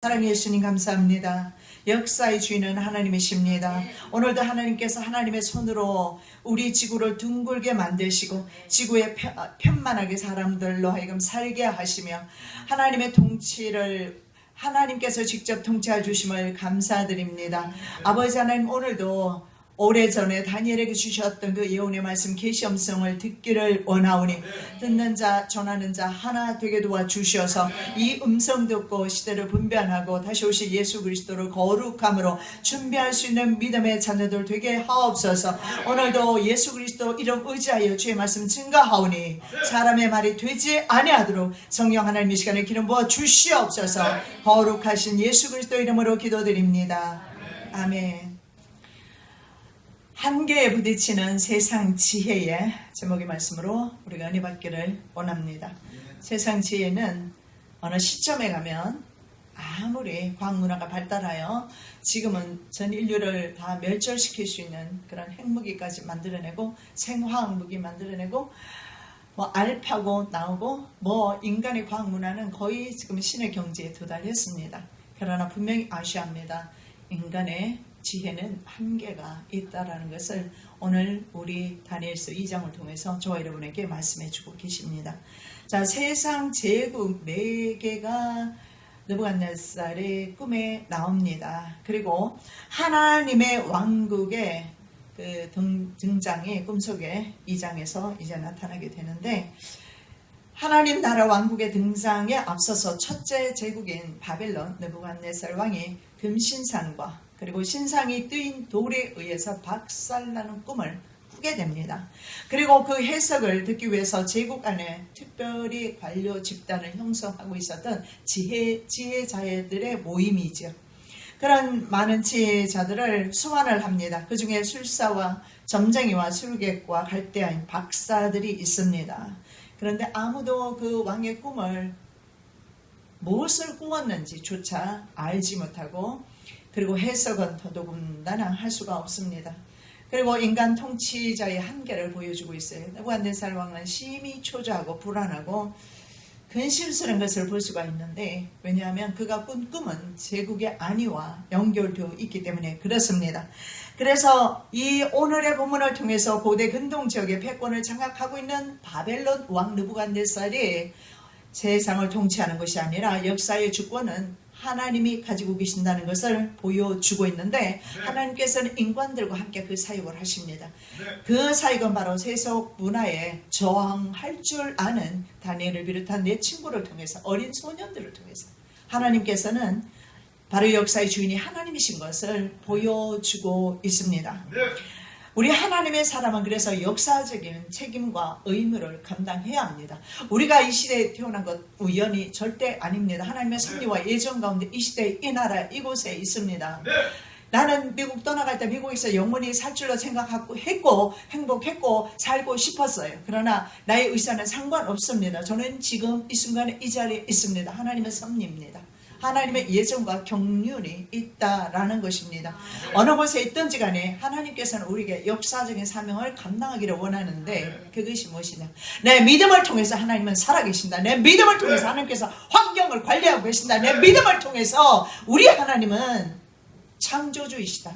사랑해 주님 감사합니다. 역사의 주인은 하나님이십니다. 오늘도 하나님께서 하나님의 손으로 우리 지구를 둥글게 만드시고 지구에 편만하게 사람들로 하여금 살게 하시며 하나님의 통치를 하나님께서 직접 통치해 주심을 감사드립니다. 아버지 하나님, 오늘도 오래전에 다니엘에게 주셨던 그 예언의 말씀 계시 음성을 듣기를 원하오니 듣는 자 전하는 자 하나 되게 도와주셔서 이 음성 듣고 시대를 분별하고 다시 오실 예수 그리스도를 거룩함으로 준비할 수 있는 믿음의 자녀들 되게 하옵소서. 오늘도 예수 그리스도 이름 의지하여 주의 말씀 증거하오니 사람의 말이 되지 아니하도록 성령 하나님 이 시간에 기름 부어 주시옵소서. 거룩하신 예수 그리스도 이름으로 기도드립니다. 아멘. 한계에 부딪히는 세상 지혜의 제목의 말씀으로 우리가 은혜 받기를 원합니다. 세상 지혜는 어느 시점에 가면 아무리 과학문화가 발달하여 지금은 전 인류를 다 멸절시킬 수 있는 그런 핵무기까지 만들어내고 생화학무기 만들어내고 알파고 나오고 인간의 과학문화는 거의 지금 신의 경지에 도달했습니다. 그러나 분명히 아셔야 합니다. 인간의 지혜는 한계가 있다라는 것을 오늘 우리 다니엘서 2장을 통해서 저와 여러분에게 말씀해 주고 계십니다. 자, 세상 제국 4개가 느부갓네살의 꿈에 나옵니다. 그리고 하나님의 왕국의 그 등장이 꿈속에 2장에서 이제 나타나게 되는데, 하나님 나라 왕국의 등장에 앞서서 첫째 제국인 바벨론 느부갓네살 왕이 금신상과 그리고 신상이 뜨인 돌에 의해서 박살나는 꿈을 꾸게 됩니다. 그리고 그 해석을 듣기 위해서 제국 안에 특별히 관료 집단을 형성하고 있었던 지혜자들의 모임이죠. 그런 많은 지혜자들을 소환을 합니다. 그 중에 술사와 점쟁이와 술객과 갈대아인 박사들이 있습니다. 그런데 아무도 그 왕의 꿈을 무엇을 꾸었는지조차 알지 못하고, 그리고 해석은 더더군다나 할 수가 없습니다. 그리고 인간 통치자의 한계를 보여주고 있어요. 느부갓네살 왕은 심히 초조하고 불안하고 근심스러운 것을 볼 수가 있는데, 왜냐하면 그가 꾼 꿈은 제국의 안위와 연결되어 있기 때문에 그렇습니다. 그래서 이 오늘의 본문을 통해서 고대 근동 지역의 패권을 장악하고 있는 바벨론 왕 느부갓네살이 세상을 통치하는 것이 아니라 역사의 주권은 하나님이 가지고 계신다는 것을 보여주고 있는데, 하나님께서는 인간들과 함께 그 사역을 하십니다. 그 사역은 바로 세속 문화에 저항할 줄 아는 다니엘을 비롯한 내 친구를 통해서, 어린 소년들을 통해서 하나님께서는 바로 역사의 주인이 하나님이신 것을 보여주고 있습니다. 우리 하나님의 사람은 그래서 역사적인 책임과 의무를 감당해야 합니다. 우리가 이 시대에 태어난 것 우연이 절대 아닙니다. 하나님의 섭리와 예정 가운데 이 시대, 이 나라, 이곳에 있습니다. 나는 미국 떠나갈 때 미국에서 영원히 살 줄로 생각하고 했고 행복했고 살고 싶었어요. 그러나 나의 의사는 상관없습니다. 저는 지금 이 순간에 이 자리에 있습니다. 하나님의 섭리입니다. 하나님의 예정과 경륜이 있다라는 것입니다. 어느 곳에 있든지 간에 하나님께서는 우리에게 역사적인 사명을 감당하기를 원하는데, 그것이 무엇이냐? 내 믿음을 통해서 하나님은 살아계신다. 내 믿음을 통해서 하나님께서 환경을 관리하고 계신다. 내 믿음을 통해서 우리 하나님은 창조주이시다.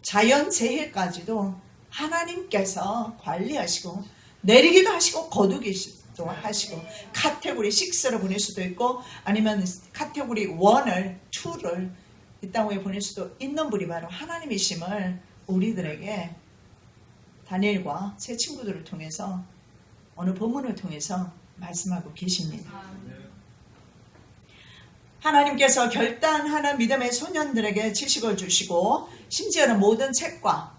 자연재해까지도 하나님께서 관리하시고 내리기도 하시고 거두기도 하시고, 카테고리 6로 보낼 수도 있고 아니면 카테고리 1을 2를 이 땅에 보낼 수도 있는 분이 바로 하나님이심을 우리들에게 다니엘과 새 친구들을 통해서 오늘 본문을 통해서 말씀하고 계십니다. 하나님께서 결단하는 믿음의 소년들에게 지식을 주시고 심지어는 모든 책과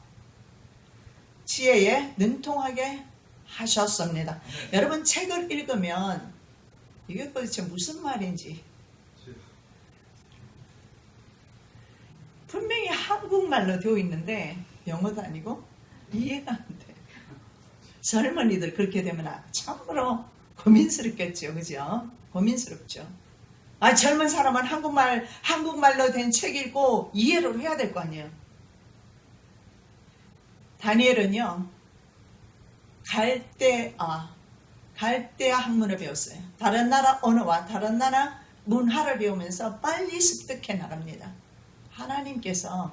지혜에 능통하게 하셨습니다. 여러분, 책을 읽으면 이게 도대체 무슨 말인지 분명히 한국말로 되어 있는데 영어도 아니고 이해가 안 돼. 젊은이들 그렇게 되면 참으로 고민스럽겠죠. 그죠? 고민스럽죠. 젊은 사람은 한국말로 된 책 읽고 이해를 해야 될 거 아니에요. 다니엘은요, 갈대아 학문을 배웠어요. 다른 나라 언어와 다른 나라 문화를 배우면서 빨리 습득해 나갑니다. 하나님께서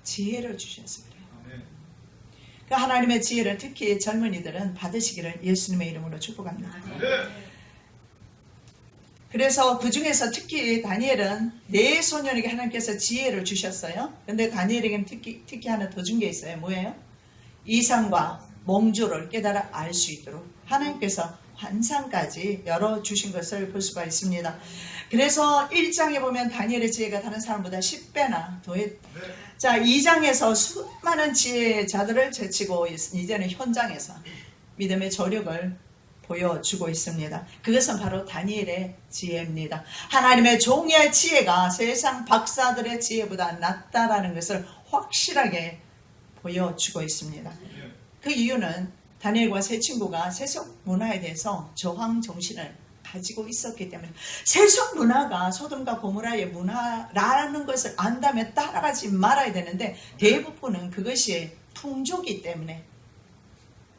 지혜를 주셔서 그래요. 그 하나님의 지혜를 특히 젊은이들은 받으시기를 예수님의 이름으로 축복합니다. 그래서 그 중에서 특히 다니엘은 네 소년에게 하나님께서 지혜를 주셨어요. 근데 다니엘에게는 특히 하나 더 준 게 있어요. 뭐예요? 이상과 몽주를 깨달아 알 수 있도록 하나님께서 환상까지 열어주신 것을 볼 수가 있습니다. 그래서 1장에 보면 다니엘의 지혜가 다른 사람보다 10배나 자, 2장에서 수많은 지혜자들을 제치고 이제는 현장에서 믿음의 저력을 보여주고 있습니다. 그것은 바로 다니엘의 지혜입니다. 하나님의 종의 지혜가 세상 박사들의 지혜보다 낫다라는 것을 확실하게 보여주고 있습니다. 그 이유는 다니엘과 세 친구가 세속 문화에 대해서 저항 정신을 가지고 있었기 때문에 세속 문화가 소돔과 고모라의 문화라는 것을 안다면 따라가지 말아야 되는데 대부분은 그것이 풍조기 때문에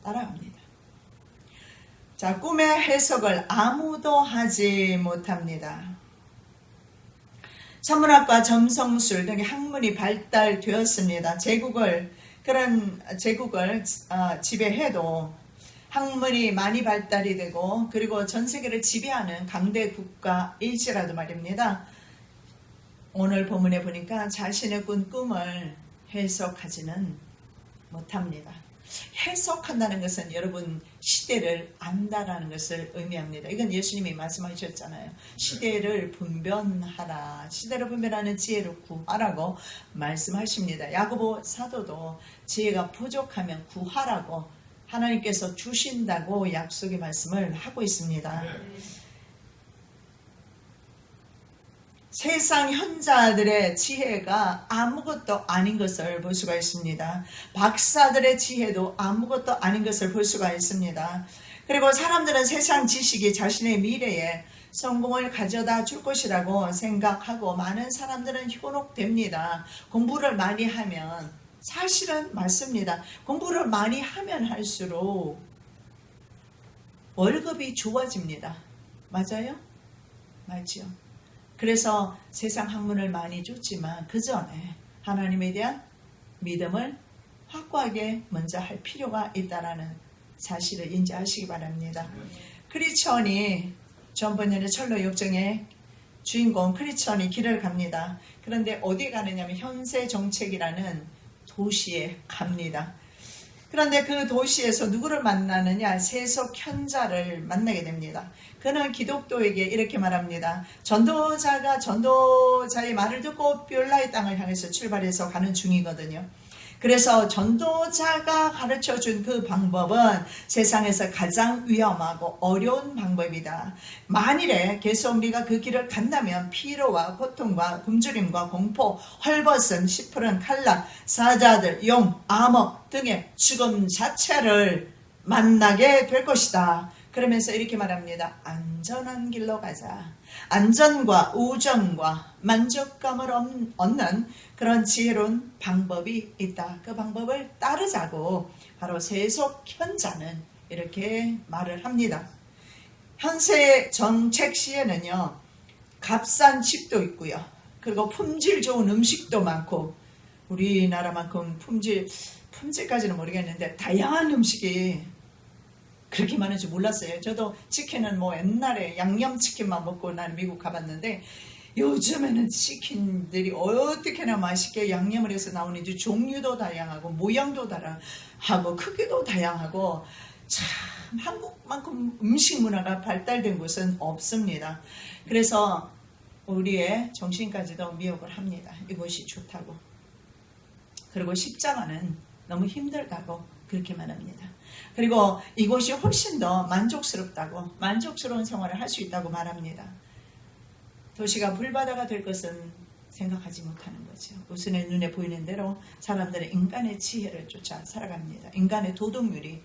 따라갑니다. 자, 꿈의 해석을 아무도 하지 못합니다. 천문학과 점성술 등의 학문이 발달되었습니다. 그런 제국을 지배해도 학문이 많이 발달이 되고 그리고 전 세계를 지배하는 강대 국가일지라도 말입니다. 오늘 본문에 보니까 자신의 꾼 꿈을 해석하지는 못합니다. 해석한다는 것은 여러분 시대를 안다라는 것을 의미합니다. 이건 예수님이 말씀하셨잖아요. 시대를 분별하라. 시대를 분별하는 지혜를 구하라고 말씀하십니다. 야고보 사도도 지혜가 부족하면 구하라고 하나님께서 주신다고 약속의 말씀을 하고 있습니다. 세상 현자들의 지혜가 아무것도 아닌 것을 볼 수가 있습니다. 박사들의 지혜도 아무것도 아닌 것을 볼 수가 있습니다. 그리고 사람들은 세상 지식이 자신의 미래에 성공을 가져다 줄 것이라고 생각하고 많은 사람들은 현혹됩니다. 공부를 많이 하면 사실은 맞습니다. 공부를 많이 하면 할수록 월급이 좋아집니다. 맞아요? 맞죠? 그래서 세상 학문을 많이 줬지만 그 전에 하나님에 대한 믿음을 확고하게 먼저 할 필요가 있다는 사실을 인지하시기 바랍니다. 크리스천이 전번년의 철로 역정의 주인공 크리스천이 길을 갑니다. 그런데 어디 가느냐면 현세 정책이라는 도시에 갑니다. 그런데 그 도시에서 누구를 만나느냐? 세속 현자를 만나게 됩니다. 그는 기독교에게 이렇게 말합니다. 전도자의 말을 듣고 뷸라의 땅을 향해서 출발해서 가는 중이거든요. 그래서 전도자가 가르쳐준 그 방법은 세상에서 가장 위험하고 어려운 방법이다. 만일에 계속 우리가 그 길을 간다면 피로와 고통과 굶주림과 공포, 헐벗음, 시푸른 칼날, 사자들, 용, 암흑 등의 죽음 자체를 만나게 될 것이다. 그러면서 이렇게 말합니다. 안전한 길로 가자. 안전과 우정과 만족감을 얻는 그런 지혜로운 방법이 있다. 그 방법을 따르자고 바로 세속 현자는 이렇게 말을 합니다. 현세 정책 시에는요. 값싼 집도 있고요. 그리고 품질 좋은 음식도 많고 우리나라만큼 품질까지는 모르겠는데 다양한 음식이 그렇게 많은 줄 몰랐어요. 저도 치킨은 옛날에 양념치킨만 먹고 나는 미국 가봤는데 요즘에는 치킨들이 어떻게나 맛있게 양념을 해서 나오는지 종류도 다양하고 모양도 다양하고 크기도 다양하고 참 한국만큼 음식 문화가 발달된 곳은 없습니다. 그래서 우리의 정신까지도 미혹을 합니다. 이곳이 좋다고. 그리고 십자가는 너무 힘들다고 그렇게 말합니다. 그리고 이곳이 훨씬 더 만족스럽다고 만족스러운 생활을 할 수 있다고 말합니다. 도시가 물바다가 될 것은 생각하지 못하는 거죠. 우선의 눈에 보이는 대로 사람들은 인간의 지혜를 쫓아 살아갑니다. 인간의 도덕률이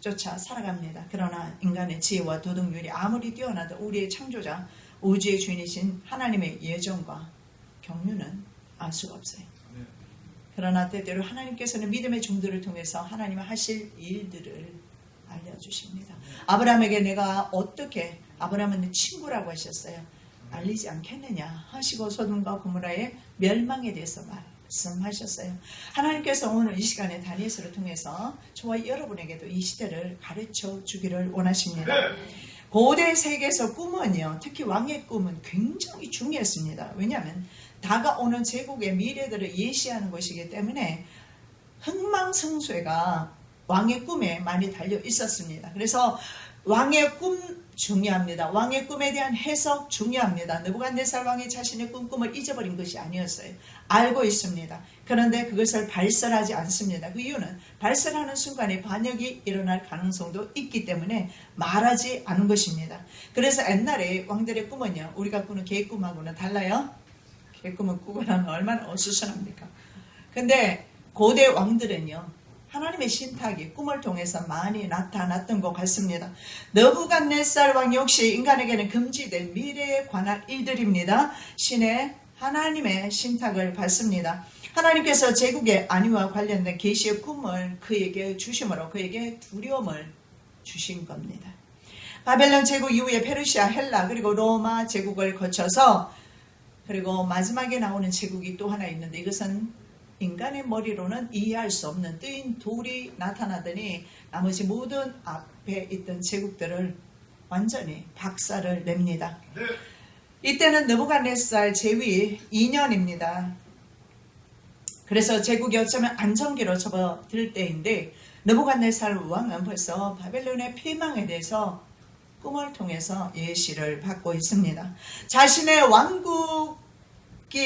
쫓아 살아갑니다. 그러나 인간의 지혜와 도덕률이 아무리 뛰어나도 우리의 창조자, 우주의 주인이신 하나님의 예정과 경륜은 알 수가 없어요. 그러나 때때로 하나님께서는 믿음의 종들을 통해서 하나님의 하실 일들을 알려주십니다. 아브라함에게 내가 어떻게 아브라함은 내 친구라고 하셨어요. 알리지 않겠느냐 하시고 소돔과 고모라의 멸망에 대해서 말씀하셨어요. 하나님께서 오늘 이 시간에 다니엘서를 통해서 저와 여러분에게도 이 시대를 가르쳐 주기를 원하십니다. 고대 세계에서 꿈은요, 특히 왕의 꿈은 굉장히 중요했습니다. 왜냐하면 다가오는 제국의 미래들을 예시하는 것이기 때문에 흥망성쇠가 왕의 꿈에 많이 달려 있었습니다. 그래서 왕의 꿈 중요합니다. 왕의 꿈에 대한 해석 중요합니다. 느부갓네살 왕이 자신의 꿈을 잊어버린 것이 아니었어요. 알고 있습니다. 그런데 그것을 발설하지 않습니다. 그 이유는 발설하는 순간에 반역이 일어날 가능성도 있기 때문에 말하지 않은 것입니다. 그래서 옛날에 왕들의 꿈은요, 우리가 꾸는 개꿈하고는 달라요. 개꿈은 꾸고 나면 얼마나 어수선합니까? 근데 고대 왕들은요, 하나님의 신탁이 꿈을 통해서 많이 나타났던 것 같습니다. 느부갓네살 왕 역시 인간에게는 금지된 미래에 관한 일들입니다. 신의 하나님의 신탁을 받습니다. 하나님께서 제국의 안위와 관련된 계시의 꿈을 그에게 주심으로 그에게 두려움을 주신 겁니다. 바벨론 제국 이후에 페르시아, 헬라 그리고 로마 제국을 거쳐서 그리고 마지막에 나오는 제국이 또 하나 있는데 이것은 인간의 머리로는 이해할 수 없는 뜨인 돌이 나타나더니 나머지 모든 앞에 있던 제국들을 완전히 박살을 냅니다. 네. 이때는 느부갓네살 제위 2년입니다. 그래서 제국이 어쩌면 안정기로 접어들 때인데 느부갓네살 왕은 벌써 바벨론의 패망에 대해서 꿈을 통해서 예시를 받고 있습니다. 자신의 왕국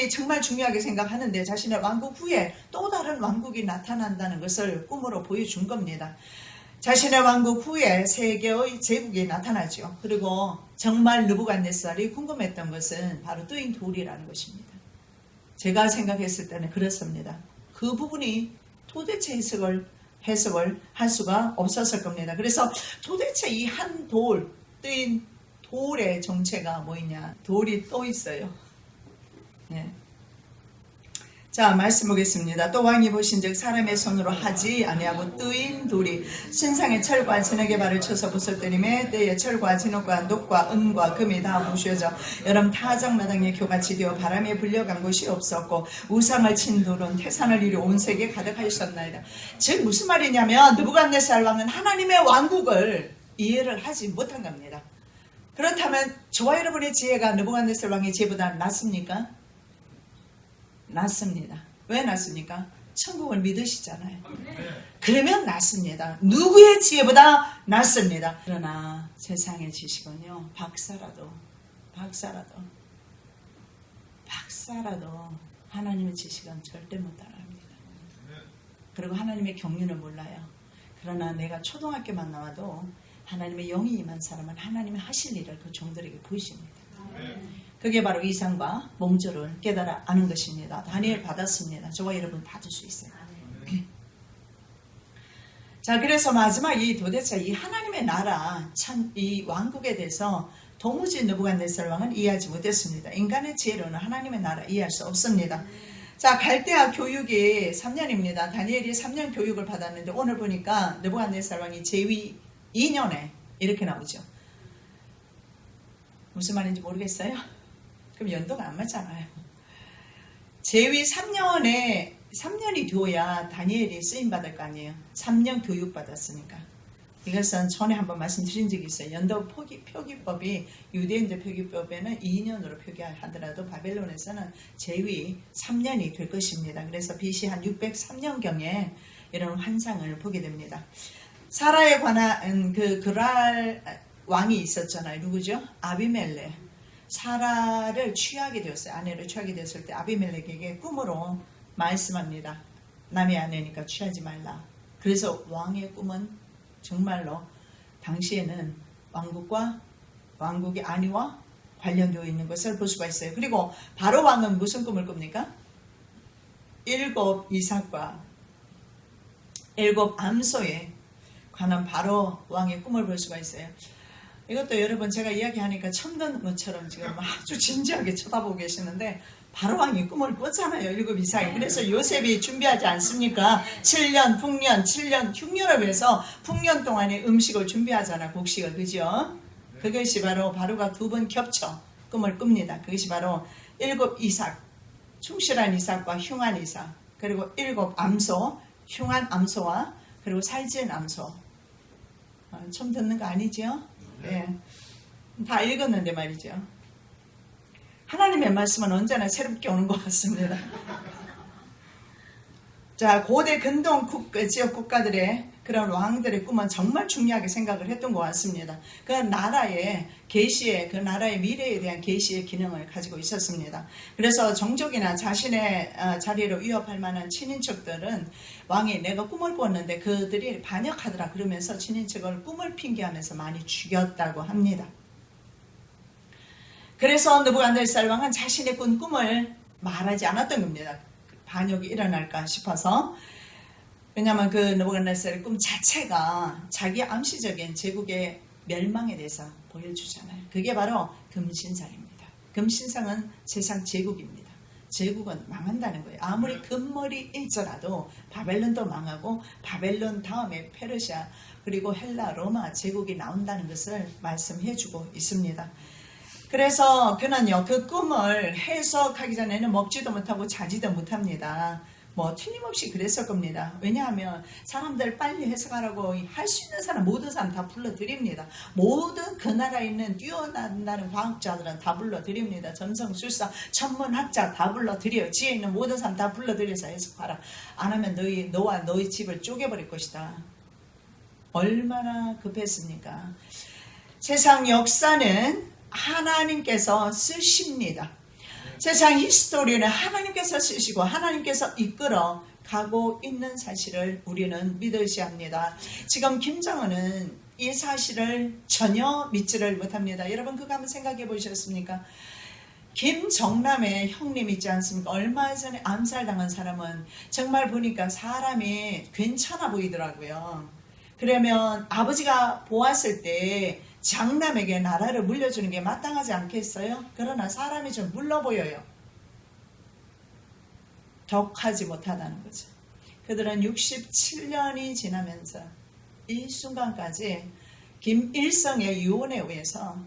정말 중요하게 생각하는데 자신의 왕국 후에 또 다른 왕국이 나타난다는 것을 꿈으로 보여준 겁니다. 자신의 왕국 후에 세 개의 제국이 나타나죠. 그리고 정말 느부갓네살이 궁금했던 것은 바로 뜨인 돌이라는 것입니다. 제가 생각했을 때는 그렇습니다. 그 부분이 도대체 해석을 할 수가 없었을 겁니다. 그래서 도대체 이 한 돌, 뜨인 돌의 정체가 뭐냐? 돌이 또 있어요. 네. 자, 말씀 보겠습니다. 또 왕이 보신즉 사람의 손으로 하지 아니하고 뜨인 돌이 신상의 철과 진흙의 발을 쳐서 부서뜨리매 때에 철과 진흙과 녹과 은과 금이 다 부셔져 여름 타작마당에 교같이 되어 바람에 불려간 곳이 없었고 우상을 친 돌은 태산을 이루 온 세계에 가득하였었나이다. 즉 무슨 말이냐면 느부갓네살 왕은 하나님의 왕국을 이해를 하지 못한 겁니다. 그렇다면 저와 여러분의 지혜가 느부갓네살 왕의 지혜보다 낫습니까? 낫습니다. 왜 낫습니까? 천국을 믿으시잖아요. 그러면 낫습니다. 누구의 지혜보다 낫습니다. 그러나 세상의 지식은요, 박사라도 하나님의 지식은 절대 못 따라합니다. 그리고 하나님의 경륜을 몰라요. 그러나 내가 초등학교만 나와도 하나님의 영이 임한 사람은 하나님의 하실 일을 그 종들에게 보이십니다. 그게 바로 이상과 몽조를 깨달아 아는 것입니다. 다니엘 받았습니다. 저와 여러분 받을 수 있어요. 자, 그래서 마지막 도대체 이 하나님의 나라 참 이 왕국에 대해서 도무지 느부갓네살 왕은 이해하지 못했습니다. 인간의 지혜로는 하나님의 나라 이해할 수 없습니다. 자, 갈대아 교육이 3년입니다. 다니엘이 3년 교육을 받았는데 오늘 보니까 느부갓네살 왕이 제위 2년에 이렇게 나오죠. 무슨 말인지 모르겠어요? 그럼 연도가 안 맞잖아요. 제위 3년이 되어야 다니엘이 쓰임받을 거 아니에요. 3년 교육받았으니까. 이것은 전에 한번 말씀드린 적이 있어요. 연도 표기법이 유대인들 표기법에는 2년으로 표기하더라도 바벨론에서는 제위 3년이 될 것입니다. 그래서 BC 한 603년경에 이런 환상을 보게 됩니다. 사라에 관한 그 그랄 왕이 있었잖아요. 누구죠? 아비멜렉. 사라를 취하게 되었어요. 아내를 취하게 되었을 때 아비멜렉에게 꿈으로 말씀합니다. 남의 아내니까 취하지 말라. 그래서 왕의 꿈은 정말로 당시에는 왕국의 안위와 관련되어 있는 것을 볼 수가 있어요. 그리고 바로 왕은 무슨 꿈을 꿉니까? 7 이삭과 7 암소에 관한 바로 왕의 꿈을 볼 수가 있어요. 이것도 여러분 제가 이야기하니까 처음 듣는 것처럼 지금 아주 진지하게 쳐다보고 계시는데 바로 왕이 꿈을 꿨잖아요. 7 이상이. 그래서 요셉이 준비하지 않습니까? 7년, 풍년, 7년, 흉년을 위해서 풍년 동안의 음식을 준비하잖아. 곡식을. 그죠? 그것이 바로 바로가 두 번 겹쳐 꿈을 꿉니다. 그것이 바로 7 이삭, 충실한 이삭과 흉한 이삭, 그리고 7 암소, 흉한 암소와 그리고 살찌은 암소. 처음 듣는 거 아니죠? 네. 다 읽었는데 말이죠. 하나님의 말씀은 언제나 새롭게 오는 것 같습니다. 자, 고대 근동 지역 국가들의 그런 왕들의 꿈은 정말 중요하게 생각을 했던 것 같습니다. 그 나라의 계시의, 그 나라의 미래에 대한 계시의 기능을 가지고 있었습니다. 그래서 종족이나 자신의 자리를 위협할 만한 친인척들은 왕이 내가 꿈을 꿨는데 그들이 반역하더라 그러면서 친인척을 꿈을 핑계하면서 많이 죽였다고 합니다. 그래서 느부갓네살 왕은 자신의 꾼 꿈을 말하지 않았던 겁니다. 반역이 일어날까 싶어서. 왜냐하면 그 느부갓네살의 꿈 자체가 자기 암시적인 제국의 멸망에 대해서 보여주잖아요. 그게 바로 금신상입니다. 금신상은 세상 제국입니다. 제국은 망한다는 거예요. 아무리 금머리 일더라도 바벨론도 망하고 바벨론 다음에 페르시아 그리고 헬라, 로마 제국이 나온다는 것을 말씀해주고 있습니다. 그래서 그는요, 그 꿈을 해석하기 전에는 먹지도 못하고 자지도 못합니다. 틀림없이 그랬을 겁니다. 왜냐하면 사람들 빨리 해석하라고 할 수 있는 사람, 모든 사람 다 불러드립니다. 모든 그 나라에 있는 뛰어난다는 과학자들은 다 불러드립니다. 점성술사, 천문학자 다 불러드려요. 지혜 있는 모든 사람 다 불러드려서 해석하라. 안 하면 너와 너희 집을 쪼개버릴 것이다. 얼마나 급했습니까? 세상 역사는 하나님께서 쓰십니다. 세상 히스토리는 하나님께서 쓰시고 하나님께서 이끌어 가고 있는 사실을 우리는 믿으셔야 합니다. 지금 김정은은 이 사실을 전혀 믿지를 못합니다. 여러분 그거 한번 생각해 보셨습니까? 김정남의 형님 있지 않습니까? 얼마 전에 암살당한 사람은 정말 보니까 사람이 괜찮아 보이더라고요. 그러면 아버지가 보았을 때 장남에게 나라를 물려주는 게 마땅하지 않겠어요? 그러나 사람이 좀 물러 보여요. 격하지 못하다는 거죠. 그들은 67년이 지나면서 이 순간까지 김일성의 유언에 의해서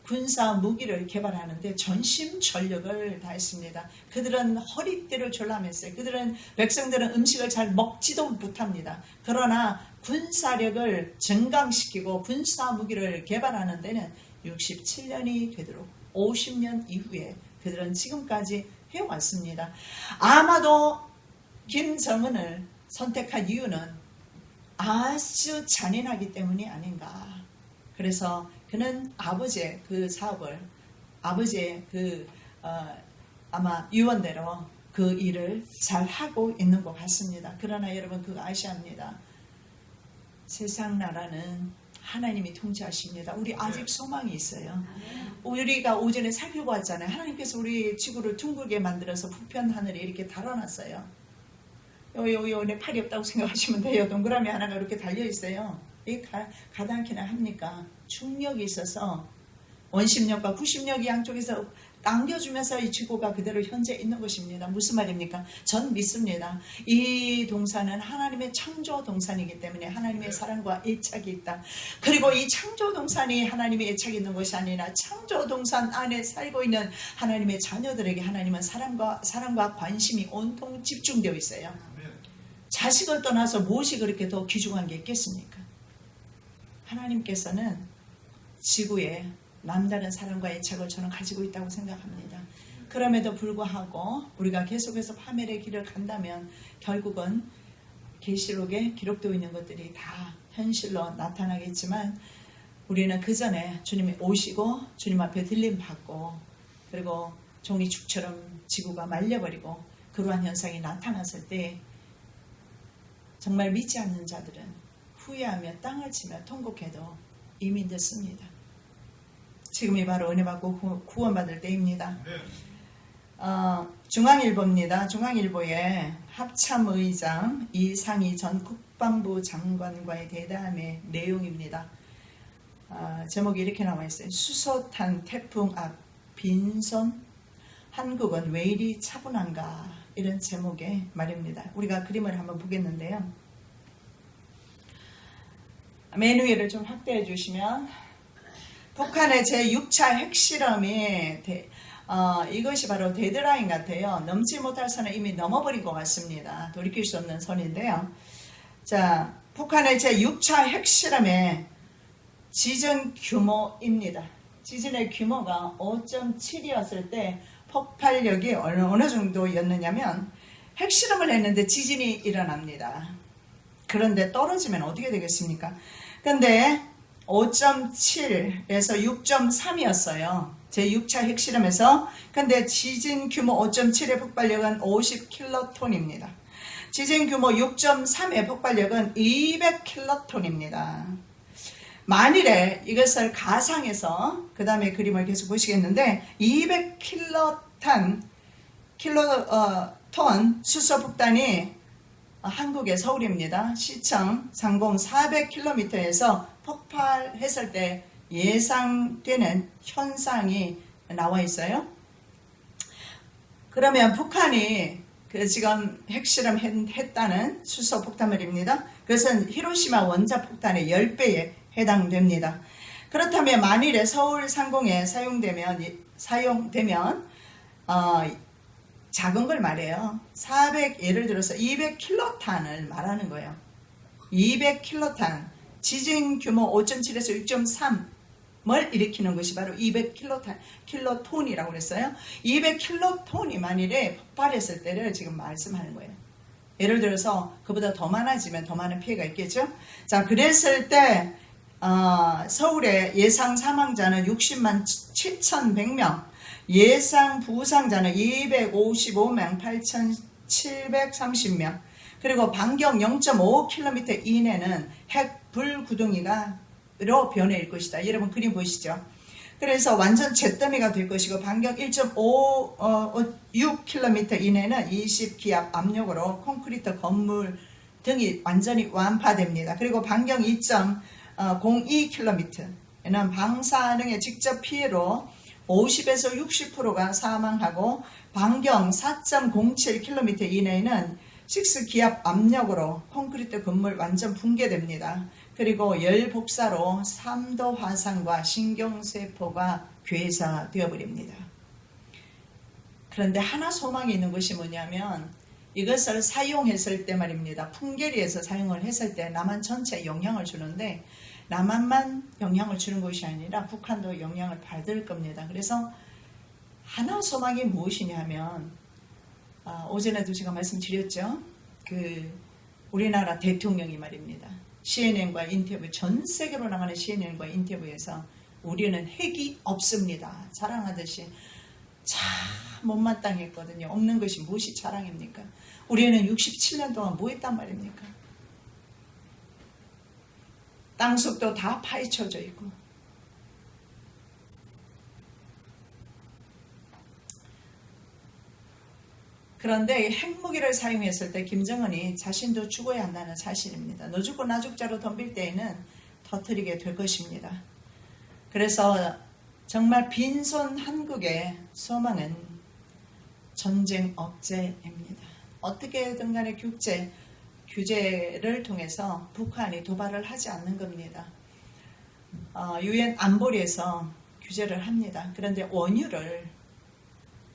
군사 무기를 개발하는데 전심전력을 다했습니다. 그들은 허리띠를 졸라맸어요. 그들은 백성들은 음식을 잘 먹지도 못합니다. 그러나 군사력을 증강시키고 군사 무기를 개발하는 데는 67년이 되도록 50년 이후에 그들은 지금까지 해왔습니다. 아마도 김정은을 선택한 이유는 아주 잔인하기 때문이 아닌가. 그래서 그는 아버지의 그 사업을, 아버지의 아마 유언대로 그 일을 잘 하고 있는 것 같습니다. 그러나 여러분 그거 아셔야 합니다. 세상 나라는 하나님이 통치하십니다. 우리 아직 소망이 있어요. 우리가 오전에 살펴보았잖아요. 하나님께서 우리 지구를 둥글게 만들어서 부편 하늘에 이렇게 달아놨어요. 내 팔이 없다고 생각하시면 돼요. 동그라미 하나가 이렇게 달려있어요. 이게 가당키나 합니까? 중력이 있어서 원심력과 구심력이 양쪽에서 당겨주면서 이 지구가 그대로 현재 있는 것입니다. 무슨 말입니까? 전 믿습니다. 이 동산은 하나님의 창조 동산이기 때문에 하나님의 사랑과 애착이 있다. 그리고 이 창조 동산이 하나님의 애착이 있는 것이 아니라 창조 동산 안에 살고 있는 하나님의 자녀들에게 하나님은 사랑과 관심이 온통 집중되어 있어요. 자식을 떠나서 무엇이 그렇게 더 귀중한 게 있겠습니까? 하나님께서는 지구에 남다른 사랑과 애착을 저는 가지고 있다고 생각합니다. 그럼에도 불구하고 우리가 계속해서 파멸의 길을 간다면 결국은 계시록에 기록되어 있는 것들이 다 현실로 나타나겠지만 우리는 그 전에 주님이 오시고 주님 앞에 들림 받고 그리고 종이 죽처럼 지구가 말려버리고 그러한 현상이 나타났을 때 정말 믿지 않는 자들은 후회하며 땅을 치며 통곡해도 이미 늦습니다. 지금이 바로 은혜 받고 구원받을 때입니다. 중앙일보입니다. 중앙일보의 합참의장 이상희 전 국방부 장관과의 대담의 내용입니다. 제목이 이렇게 나와 있어요. 수소탄 태풍 앞 빈손 한국은 왜 이리 차분한가, 이런 제목의 말입니다. 우리가 그림을 한번 보겠는데요. 맨 위를 좀 확대해 주시면 북한의 제6차 핵실험이 이것이 바로 데드라인 같아요. 넘지 못할 선을 이미 넘어버린 것 같습니다. 돌이킬 수 없는 선인데요. 자, 북한의 제6차 핵실험의 지진 규모입니다. 지진의 규모가 5.7이었을 때 폭발력이 어느 정도였느냐면 핵실험을 했는데 지진이 일어납니다. 그런데 떨어지면 어떻게 되겠습니까? 근데 5.7에서 6.3이었어요. 제6차 핵실험에서. 근데 지진 규모 5.7의 폭발력은 50킬로톤입니다. 지진 규모 6.3의 폭발력은 200킬로톤입니다. 만일에 이것을 가상해서 그 다음에 그림을 계속 보시겠는데 200킬로톤 수소폭탄이 한국의 서울입니다. 시청 상공 400km에서 폭발했을 때 예상되는 현상이 나와 있어요. 그러면 북한이 지금 핵실험 했다는 수소폭탄물입니다. 그것은 히로시마 원자폭탄의 10배에 해당됩니다. 그렇다면 만일에 서울 상공에 사용되면 작은 걸 말해요. 예를 들어서 200킬로탄을 말하는 거예요. 200킬로탄, 지진 규모 5.7에서 6.3을 일으키는 것이 바로 200킬로톤이라고 그랬어요. 200킬로톤이 만일에 폭발했을 때를 지금 말씀하는 거예요. 예를 들어서 그보다 더 많아지면 더 많은 피해가 있겠죠. 자, 그랬을 때 서울의 예상 사망자는 60만 7,100명, 예상 부상자는 255명 8,730명, 그리고 반경 0.5km 이내는 핵 불구덩이로 변해일 것이다. 여러분 그림 보이시죠? 그래서 완전 잿더미가 될 것이고 반경 1.56km 이내는 20기압 압력으로 콘크리트 건물 등이 완전히 완파됩니다. 그리고 반경 2.02km에는 방사능의 직접 피해로 50에서 60%가 사망하고 반경 4.07km 이내에는 6기압 압력으로 콘크리트 건물 완전 붕괴됩니다. 그리고 열 복사로 3도 화상과 신경세포가 괴사되어 버립니다. 그런데 하나 소망이 있는 것이 뭐냐면 이것을 사용했을 때 말입니다. 풍계리에서 사용을 했을 때 남한 전체에 영향을 주는데 남한만 영향을 주는 것이 아니라 북한도 영향을 받을 겁니다. 그래서 하나 소망이 무엇이냐 하면 오전에도 제가 말씀드렸죠. 우리나라 대통령이 말입니다. CNN과 인터뷰, 전 세계로 나가는 CNN과 인터뷰에서 우리는 핵이 없습니다. 자랑하듯이 참 못마땅했거든요. 없는 것이 무엇이 자랑입니까? 우리는 67년 동안 뭐 했단 말입니까? 땅속도 다 파헤쳐져 있고 그런데 핵무기를 사용했을 때 김정은이 자신도 죽어야 한다는 사실입니다. 너 죽고 나 죽자로 덤빌 때에는 터뜨리게 될 것입니다. 그래서 정말 빈손 한국의 소망은 전쟁 억제입니다. 어떻게든 간에 규제를 통해서 북한이 도발을 하지 않는 겁니다. 유엔 안보리에서 규제를 합니다. 그런데 원유를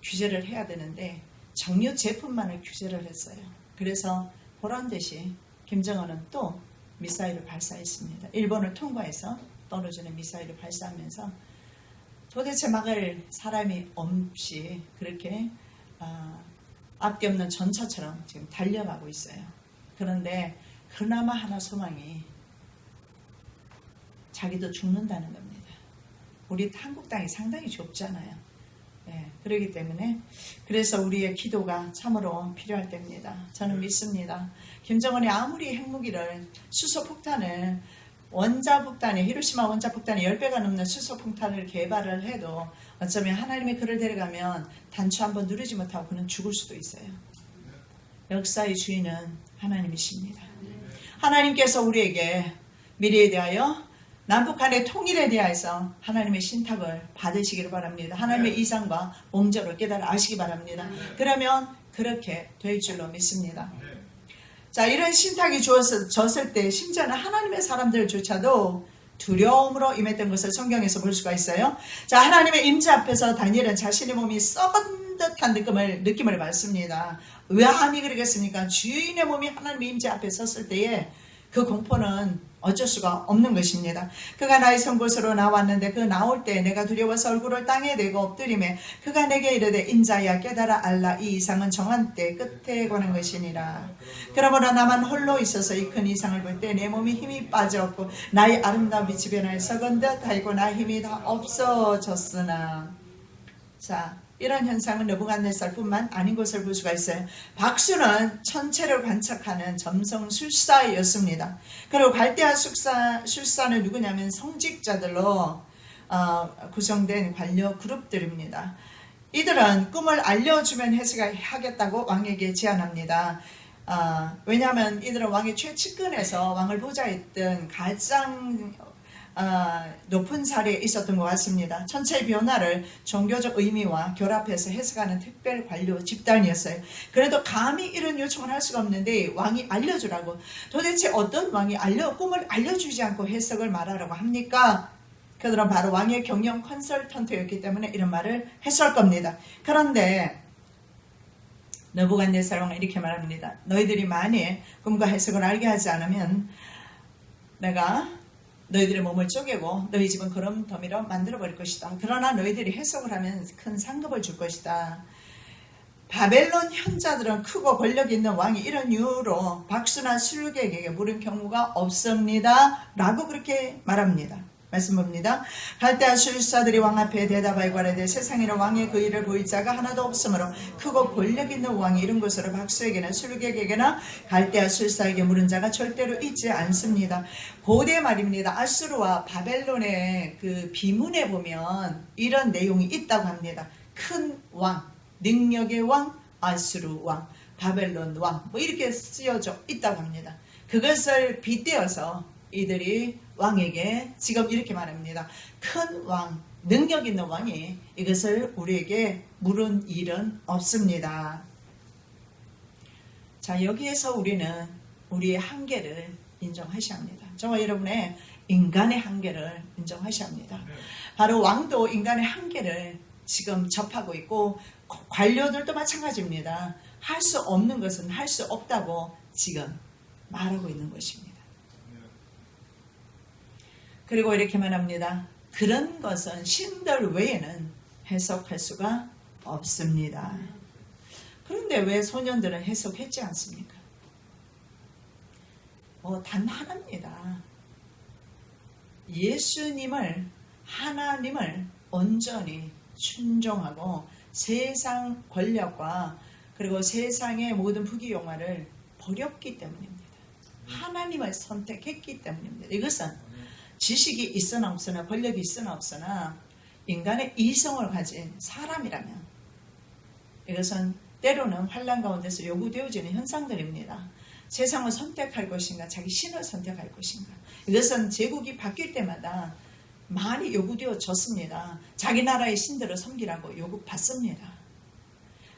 규제를 해야 되는데 정유 제품만을 규제를 했어요. 그래서 보란듯이 김정은은 또 미사일을 발사했습니다. 일본을 통과해서 떨어지는 미사일을 발사하면서 도대체 막을 사람이 없이 그렇게 앞뒤 없는 전차처럼 지금 달려가고 있어요. 그런데 그나마 하나 소망이 자기도 죽는다는 겁니다. 우리 한국 땅이 상당히 좁잖아요. 그렇기 때문에 그래서 우리의 기도가 참으로 필요할 때입니다. 저는 믿습니다. 김정은이 아무리 핵무기를 수소폭탄을 원자폭탄이 히로시마 원자폭탄이 10배가 넘는 수소폭탄을 개발을 해도 어쩌면 하나님의 그를 데려가면 단추 한번 누르지 못하고 그는 죽을 수도 있어요. 역사의 주인은 하나님이십니다. 하나님께서 우리에게 미래에 대하여 남북한의 통일에 대해서 하나님의 신탁을 받으시기를 바랍니다. 하나님의 이상과 몽저를 깨달아 아시기 바랍니다. 그러면 그렇게 될 줄로 믿습니다. 자, 이런 신탁이 주어졌을 때 심지어는 하나님의 사람들조차도 두려움으로 임했던 것을 성경에서 볼 수가 있어요. 자, 하나님의 임재 앞에서 다니엘은 자신의 몸이 썩은 듯한 느낌을 받습니다. 왜 함이 그러겠습니까? 주인의 몸이 하나님의 임재 앞에 섰을 때에 그 공포는 어쩔 수가 없는 것입니다. 그가 나의 선 곳으로 나왔는데 그 나올 때 내가 두려워서 얼굴을 땅에 대고 엎드리매 그가 내게 이르되 인자야 깨달아 알라 이 이상은 정한 때 끝에 관한 것이니라. 그러므로 나만 홀로 있어서 이 큰 이상을 볼 때 내 몸이 힘이 빠졌고 나의 아름다운 빛이 변하여 썩은 듯하고 나의 힘이 다 없어졌으나. 자, 이런 현상은 느부갓네살뿐만 아닌 것을 볼 수가 있어요. 박수는 천체를 관측하는 점성술사였습니다. 그리고 갈대아 술사는 누구냐면 성직자들로 구성된 관료 그룹들입니다. 이들은 꿈을 알려주면 해석하겠다고 왕에게 제안합니다. 왜냐하면 이들은 왕의 최측근에서 왕을 보좌했던 가장 높은 자리에 있었던 것 같습니다. 천체의 변화를 종교적 의미와 결합해서 해석하는 특별 관료 집단이었어요. 그래도 감히 이런 요청을 할 수가 없는데 왕이 알려주라고. 도대체 어떤 왕이 꿈을 알려주지 않고 해석을 말하라고 합니까? 그들은 바로 왕의 경영 컨설턴트였기 때문에 이런 말을 했을 겁니다. 그런데 느부갓네살 왕은 이렇게 말합니다. 너희들이 만일 꿈과 해석을 알게 하지 않으면 내가 너희들의 몸을 쪼개고 너희 집은 그런 더미로 만들어버릴 것이다. 그러나 너희들이 해석을 하면 큰 상급을 줄 것이다. 바벨론 현자들은 크고 권력 있는 왕이 이런 이유로 박수나 술객에게 물은 경우가 없습니다. 라고 그렇게 말합니다. 말씀 봅니다. 갈대아 술사들이 왕 앞에 대답하여 가라되 세상에는 왕의 그 일을 보일 자가 하나도 없으므로 크고 권력 있는 왕이 이런 것으로 박수에게나 술객에게나 갈대아 술사에게 물은 자가 절대로 있지 않습니다. 고대 말입니다. 아수르와 바벨론의 그 비문에 보면 이런 내용이 있다고 합니다. 큰 왕, 능력의 왕, 아수르 왕, 바벨론 왕, 뭐 이렇게 쓰여져 있다고 합니다. 그것을 빗대어서 이들이 왕에게 지금 이렇게 말합니다. 큰 왕, 능력 있는 왕이 이것을 우리에게 물은 일은 없습니다. 자, 여기에서 우리는 우리의 한계를 인정하셔야 합니다. 저와 여러분의 인간의 한계를 인정하셔야 합니다. 바로 왕도 인간의 한계를 지금 접하고 있고 관료들도 마찬가지입니다. 할 수 없는 것은 할 수 없다고 지금 말하고 있는 것입니다. 그리고 이렇게 말합니다. 그런 것은 신들 외에는 해석할 수가 없습니다. 그런데 왜 소년들은 해석했지 않습니까? 단 하나입니다. 예수님을, 하나님을 온전히 순종하고 세상 권력과 그리고 세상의 모든 부귀영화를 버렸기 때문입니다. 하나님을 선택했기 때문입니다. 이것은 지식이 있으나 없으나 권력이 있으나 없으나 인간의 이성을 가진 사람이라면 이것은 때로는 환난 가운데서 요구되어지는 현상들입니다. 세상을 선택할 것인가 자기 신을 선택할 것인가. 이것은 제국이 바뀔 때마다 많이 요구되어졌습니다. 자기 나라의 신들을 섬기라고 요구받습니다.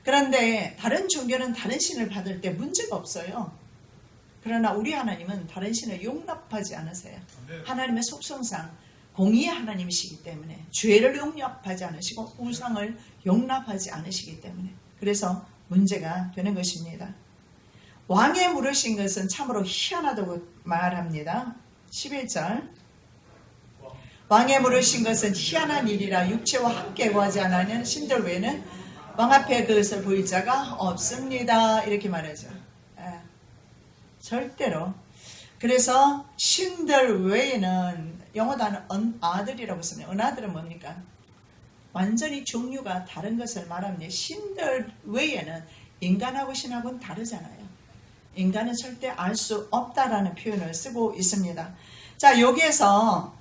그런데 다른 종교는 다른 신을 받을 때 문제가 없어요. 그러나 우리 하나님은 다른 신을 용납하지 않으세요. 하나님의 속성상 공의의 하나님이시기 때문에 죄를 용납하지 않으시고 우상을 용납하지 않으시기 때문에 그래서 문제가 되는 것입니다. 왕에 물으신 것은 참으로 희한하다고 말합니다. 11절 왕에 물으신 것은 희한한 일이라 육체와 함께 구하지 않으면 신들 외에는 왕 앞에 그것을 보일 자가 없습니다. 이렇게 말하죠. 절대로. 그래서 신들 외에는 영어 단어 unother이라고 씁니다. unother은 뭡니까? 완전히 종류가 다른 것을 말합니다. 신들 외에는 인간하고 신하고는 다르잖아요. 인간은 절대 알 수 없다라는 표현을 쓰고 있습니다. 자, 여기에서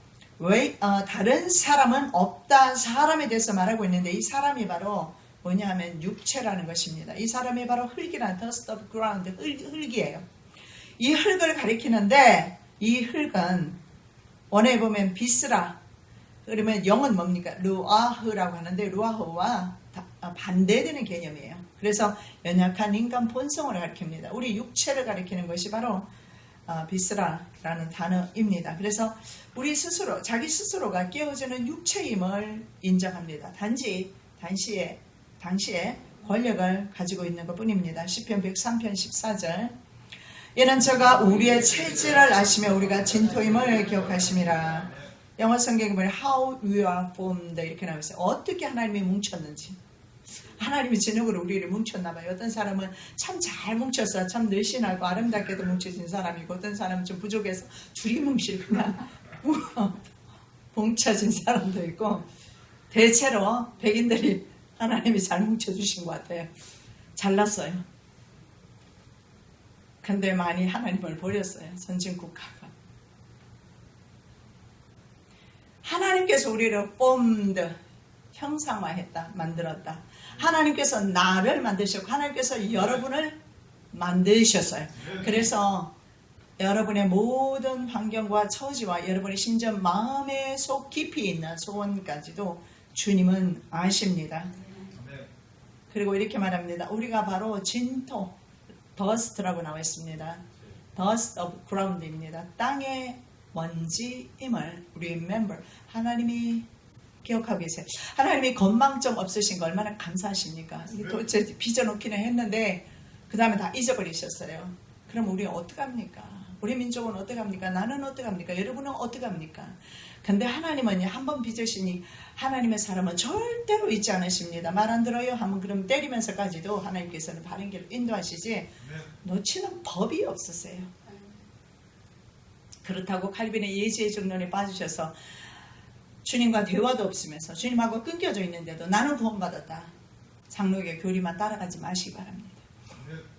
다른 사람은 없다 사람에 대해서 말하고 있는데 이 사람이 바로 뭐냐 하면 육체라는 것입니다. 이 사람이 바로 흙이라는 dust of ground, 흙이에요. 이 흙을 가리키는데 이 흙은 원어에 보면 비스라 그러면 영은 뭡니까? 루아흐라고 하는데 루아흐와 반대되는 개념이에요. 그래서 연약한 인간 본성을 가리킵니다. 우리 육체를 가리키는 것이 바로 비스라라는 단어입니다. 그래서 우리 스스로, 자기 스스로가 깨어지는 육체임을 인정합니다. 당시에 권력을 가지고 있는 것 뿐입니다. 시편 103편 14절. 이는 저가 우리의 체질을 아시며 우리가 진토임을 기억하심이라. 영어 성경에 보면 how we are formed 이렇게 나와 있어요. 어떻게 하나님이 뭉쳤는지. 하나님이 진흙으로 우리를 뭉쳤나 봐요. 어떤 사람은 참 잘 뭉쳤어. 참 늘씬하고 아름답게도 뭉쳐진 사람이고, 어떤 사람은 좀 부족해서 줄이 뭉실 그냥 뭉쳐진 사람도 있고, 대체로 백인들이 하나님이 잘 뭉쳐주신 것 같아요. 잘났어요. 근데 많이 하나님을 버렸어요. 선진국가가. 하나님께서 우리를 formed, 형상화했다, 만들었다. 하나님께서 나를 만드셨고 하나님께서 여러분을 만드셨어요. 그래서 여러분의 모든 환경과 처지와 여러분의 심지어 마음의 속 깊이 있는 소원까지도 주님은 아십니다. 그리고 이렇게 말합니다. 우리가 바로 진토, dust라고 나와 있습니다. dust of ground입니다. 땅의 먼지임을 remember. 하나님이 기억하고 계세요. 하나님이 건망점 없으신 거 얼마나 감사하십니까? 도대체 빚어놓기는 했는데 그 다음에 다 잊어버리셨어요. 그럼 우리 어떡합니까? 우리 민족은 어떡합니까? 나는 어떡합니까? 여러분은 어떡합니까? 근데 하나님은 한번 빚으시니 하나님의 사람은 절대로 잊지 않으십니다. 말 안 들어요? 하면 그럼 때리면서까지도 하나님께서는 바른 길로 인도하시지 놓치는 법이 없으세요. 그렇다고 칼빈의 예지의 정론에 빠지셔서 주님과 대화도 없으면서 주님하고 끊겨져 있는데도 나는 구원받았다. 장로의 교리만 따라가지 마시기 바랍니다.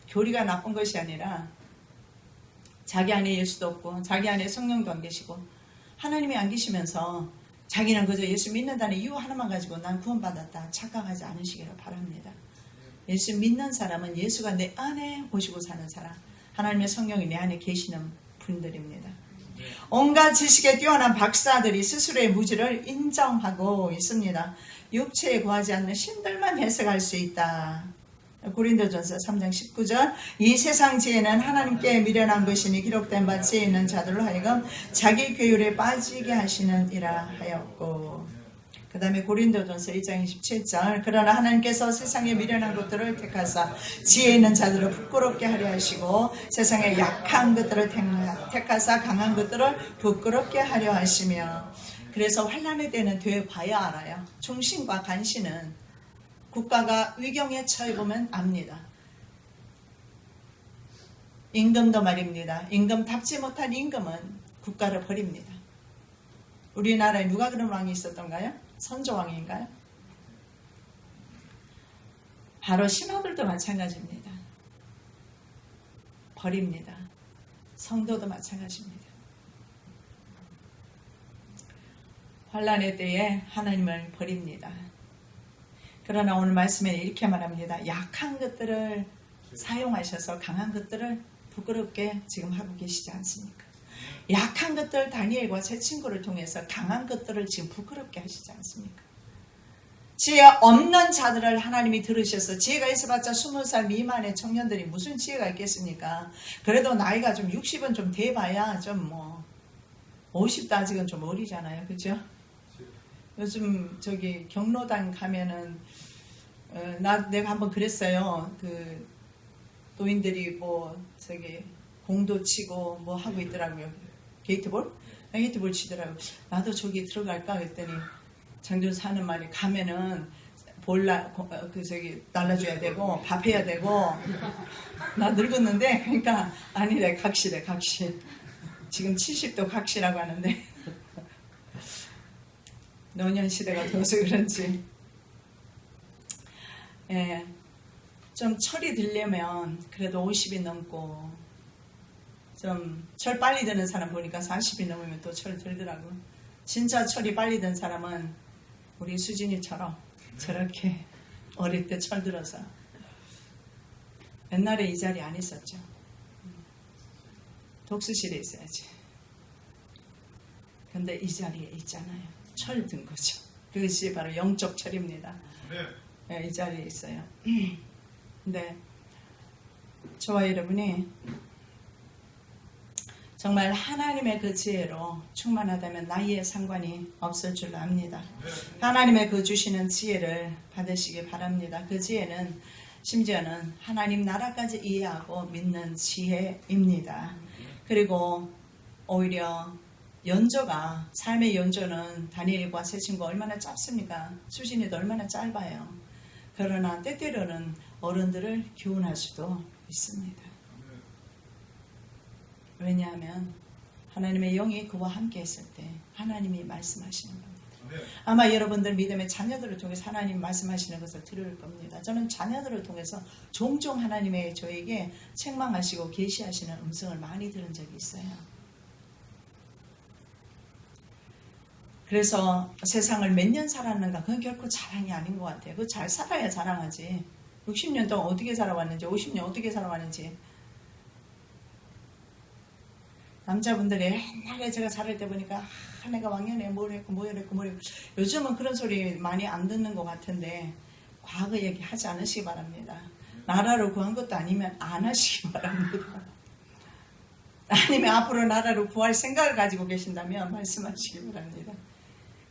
교리가 나쁜 것이 아니라 자기 안에 예수도 없고 자기 안에 성령도 안 계시고 하나님이 안 계시면서 자기는 그저 예수 믿는다는 이유 하나만 가지고 난 구원받았다 착각하지 않으시기를 바랍니다. 예수 믿는 사람은 예수가 내 안에 오시고 사는 사람, 하나님의 성령이 내 안에 계시는 분들입니다. 온갖 지식에 뛰어난 박사들이 스스로의 무지를 인정하고 있습니다. 육체에 구하지 않는 신들만 해석할 수 있다. 고린도전서 3장 19절. 이 세상 지혜는 하나님께 미련한 것이니 기록된 바 지혜 있는 자들로 하여금 자기 교율에 빠지게 하시는이라 하였고, 그 다음에 고린도전서 1장 27절. 그러나 하나님께서 세상에 미련한 것들을 택하사 지혜 있는 자들을 부끄럽게 하려 하시고 세상에 약한 것들을 택하사 강한 것들을 부끄럽게 하려 하시며. 그래서 환난의 때는 되봐야 알아요. 충신과 간신은 국가가 위경에 처해보면 압니다. 임금도 말입니다. 임금답지 못한 임금은 국가를 버립니다. 우리나라에 누가 그런 왕이 있었던가요? 선조왕인가요? 바로 신하들도 마찬가지입니다. 버립니다. 성도도 마찬가지입니다. 환난의 때에 하나님을 버립니다. 그러나 오늘 말씀에 이렇게 말합니다. 약한 것들을 사용하셔서 강한 것들을 부끄럽게 지금 하고 계시지 않습니까? 약한 것들 다니엘과 제 친구를 통해서 강한 것들을 지금 부끄럽게 하시지 않습니까? 지혜 없는 자들을 하나님이 들으셔서 지혜가 있어봤자 20살 미만의 청년들이 무슨 지혜가 있겠습니까? 그래도 나이가 좀 60은 좀 돼봐야 좀 50도 아직은 좀 어리잖아요. 그죠? 요즘 저기 경로당 가면은 내가 한번 그랬어요. 그 노인들이 뭐 저기 공도 치고 뭐 하고 있더라고요. 게이트볼 치더라고요. 나도 저기 들어갈까 그랬더니 장전사 하는 말이 가면은 날라줘야 되고 밥 해야 되고 나 늙었는데 그러니까 아니래 각시래 각시. 지금 70도 각시라고 하는데 노년 시대가 돼서 그런지 좀 철이 들려면 그래도 50이 넘고 좀 철 빨리 드는 사람 보니까 40이 넘으면 또 철 들더라고. 진짜 철이 빨리 든 사람은 우리 수진이처럼 저렇게 어릴 때 철 들어서. 옛날에 이 자리 안 있었죠. 독서실에 있어야지. 근데 이 자리에 있잖아요. 철 든 거죠. 그것이 바로 영적 철입니다. 네, 이 자리에 있어요. 근데 저와 여러분이 정말 하나님의 그 지혜로 충만하다면 나이에 상관이 없을 줄로 압니다. 하나님의 그 주시는 지혜를 받으시기 바랍니다. 그 지혜는 심지어는 하나님 나라까지 이해하고 믿는 지혜입니다. 그리고 오히려 연조가, 삶의 연조는 다니엘과 세 친구가 얼마나 짧습니까? 수신이도 얼마나 짧아요. 그러나 때때로는 어른들을 교훈할 수도 있습니다. 왜냐하면 하나님의 영이 그와 함께 했을 때 하나님이 말씀하시는 겁니다. 아마 여러분들 믿음의 자녀들을 통해서 하나님 말씀하시는 것을 들을 겁니다. 저는 자녀들을 통해서 종종 하나님의 저에게 책망하시고 계시하시는 음성을 많이 들은 적이 있어요. 그래서 세상을 몇 년 살았는가 그건 결코 자랑이 아닌 것 같아요. 그거 잘 살아야 자랑하지. 60년 동안 어떻게 살아왔는지 50년 어떻게 살아왔는지. 남자분들이 옛날에 제가 자랄 때 보니까 내가 왕년에 뭘 했고 요즘은 그런 소리 많이 안 듣는 것 같은데 과거 얘기 하지 않으시기 바랍니다. 나라로 구한 것도 아니면 안 하시기 바랍니다. 아니면 앞으로 나라로 구할 생각을 가지고 계신다면 말씀하시기 바랍니다.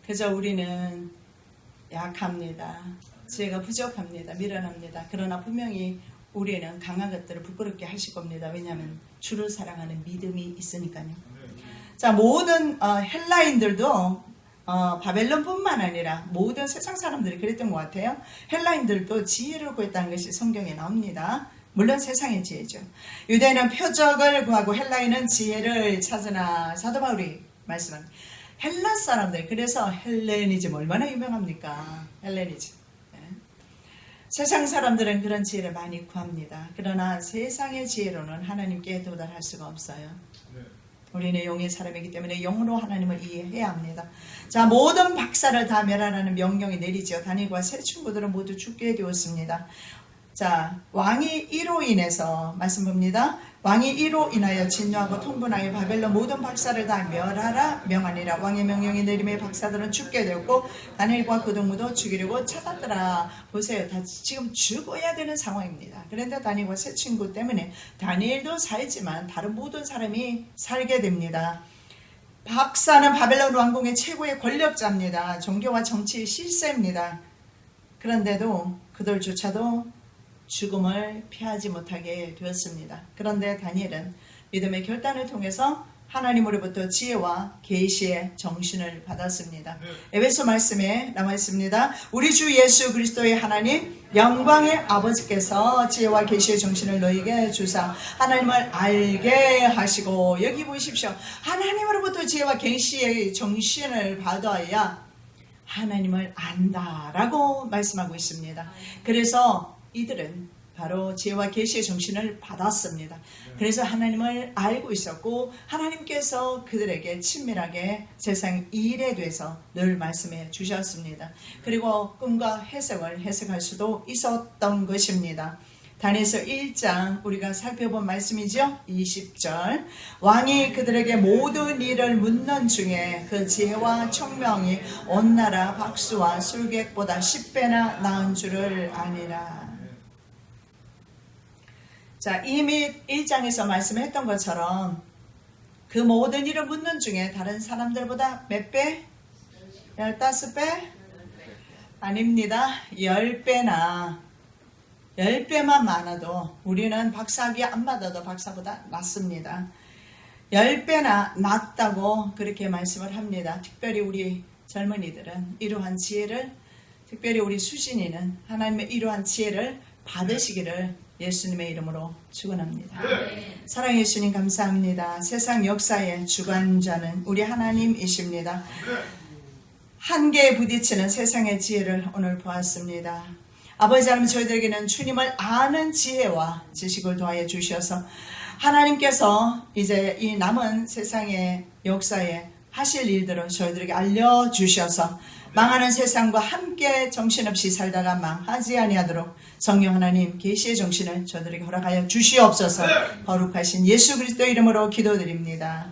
그저 우리는 약합니다. 지혜가 부족합니다. 미련합니다. 그러나 분명히 우리는 강한 것들을 부끄럽게 하실 겁니다. 왜냐하면 주를 사랑하는 믿음이 있으니까요. 자, 모든 헬라인들도 바벨론뿐만 아니라 모든 세상 사람들이 그랬던 것 같아요. 헬라인들도 지혜를 구했다는 것이 성경에 나옵니다. 물론 세상의 지혜죠. 유대인은 표적을 구하고 헬라인은 지혜를 찾으나 사도 바울이 말씀합니다. 헬라 사람들, 그래서 헬레니즘 얼마나 유명합니까? 헬레니즘. 세상 사람들은 그런 지혜를 많이 구합니다. 그러나 세상의 지혜로는 하나님께 도달할 수가 없어요. 우리는 영의 사람이기 때문에 영으로 하나님을 이해해야 합니다. 자, 모든 박사를 다 멸하라는 명령이 내리죠. 다니엘과 세 친구들은 모두 죽게 되었습니다. 자, 왕이 이로 인해서 말씀 봅니다. 왕이 이로 인하여 진노하고 통분하여 바벨론 모든 박사를 다 멸하라 명하니라. 왕의 명령이 내림에 박사들은 죽게 되었고 다니엘과 그 동무도 죽이려고 찾았더라. 보세요, 다 지금 죽어야 되는 상황입니다. 그런데 다니엘과 세 친구 때문에 다니엘도 살지만 다른 모든 사람이 살게 됩니다. 박사는 바벨론 왕궁의 최고의 권력자입니다. 종교와 정치의 실세입니다. 그런데도 그들조차도 죽음을 피하지 못하게 되었습니다. 그런데 다니엘은 믿음의 결단을 통해서 하나님으로부터 지혜와 계시의 정신을 받았습니다. 에베소 말씀에 나와 있습니다. 우리 주 예수 그리스도의 하나님 영광의 아버지께서 지혜와 계시의 정신을 너희에게 주사 하나님을 알게 하시고, 여기 보십시오. 하나님으로부터 지혜와 계시의 정신을 받아야 하나님을 안다라고 말씀하고 있습니다. 그래서 이들은 바로 지혜와 계시의 정신을 받았습니다. 그래서 하나님을 알고 있었고 하나님께서 그들에게 친밀하게 세상 일에 대해서 늘 말씀해 주셨습니다. 그리고 꿈과 해석을 해석할 수도 있었던 것입니다. 다니엘서 1장 우리가 살펴본 말씀이죠. 20절 왕이 그들에게 모든 일을 묻는 중에 그 지혜와 총명이 온 나라 박수와 술객보다 10배나 나은 줄을 아니라. 자, 이미 1장에서 말씀했던 것처럼 그 모든 일을 묻는 중에 다른 사람들보다 몇 배? 15배? 아닙니다. 10배나 10배만 많아도 우리는 박사학위 안 받아도 박사보다 낫습니다. 10배나 낫다고 그렇게 말씀을 합니다. 특별히 우리 젊은이들은 이러한 지혜를, 특별히 우리 수진이는 하나님의 이러한 지혜를 받으시기를 예수님의 이름으로 축원합니다. 사랑해 예수님 감사합니다. 세상 역사의 주관자는 우리 하나님이십니다. 한계에 부딪히는 세상의 지혜를 오늘 보았습니다. 아버지 하나님, 저희들에게는 주님을 아는 지혜와 지식을 더하여 주셔서 하나님께서 이제 이 남은 세상의 역사에 하실 일들을 저희들에게 알려주셔서 망하는 세상과 함께 정신없이 살다가 망하지 아니하도록 성령 하나님 계시의 정신을 저들에게 허락하여 주시옵소서. 거룩하신 예수 그리스도 이름으로 기도드립니다.